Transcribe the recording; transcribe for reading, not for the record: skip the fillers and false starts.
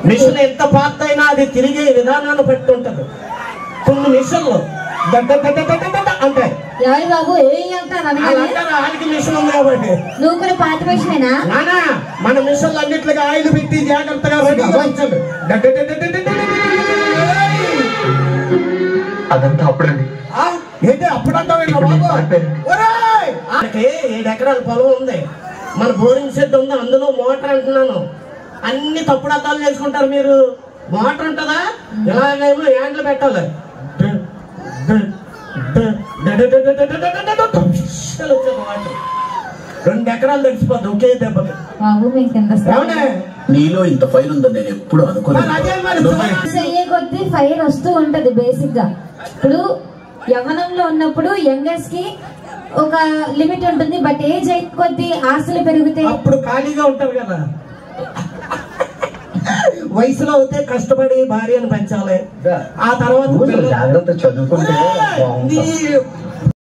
Machine ఎంత పాత అయినా అది తిరిగే విధానాన్ని బట్టి ఉంటది. కొన్ని మిషన్లు అంటే బాబు ఏం ఆడికి మిషన్ ఉంది కాబట్టి. నువ్వు కూడా పాత మిషనేనా? నానా మన మిషన్లు అన్నిట్లుగా ఆయిల్ పెట్టి జాగ్రత్తగా అదంతా అప్పుడండి. ఏంటి అప్పుడంటావు బాబు? 7 ఎకరాల పొలం ఉంది, మన బోరింగ్ షెడ్ ఉంది, అందులో మోటార్ అంటున్నాను. అన్ని తప్పుడు అద్దాలు చేసుకుంటారు మీరు. మోటార్ ఉంటుందా ఇలాగేమో హ్యాండ్లు పెట్టాలి. 2 ఎకరాలు తడిచిపోద్ది ఒకే దెబ్బకి. నీలో ఇంత ఫైర్ ఉందని నేను ఎప్పుడు అనుకోలేదు. కొద్ది ఫైర్ వస్తూ ఉంటది బేసిక్ గా. ఇప్పుడు యవ్వనంలో ఉన్నప్పుడు యంగర్స్ కి ఒక లిమిట్ ఉంటుంది, బట్ ఏజ్ అయి కొద్ది ఆశలు పెరిగితే అప్పుడు ఖాళీగా ఉంటారు కదా. వయసులో అయితే కష్టపడి భార్యను పెంచాలి, ఆ తర్వాత జాగ్రత్త చదువుకుంటే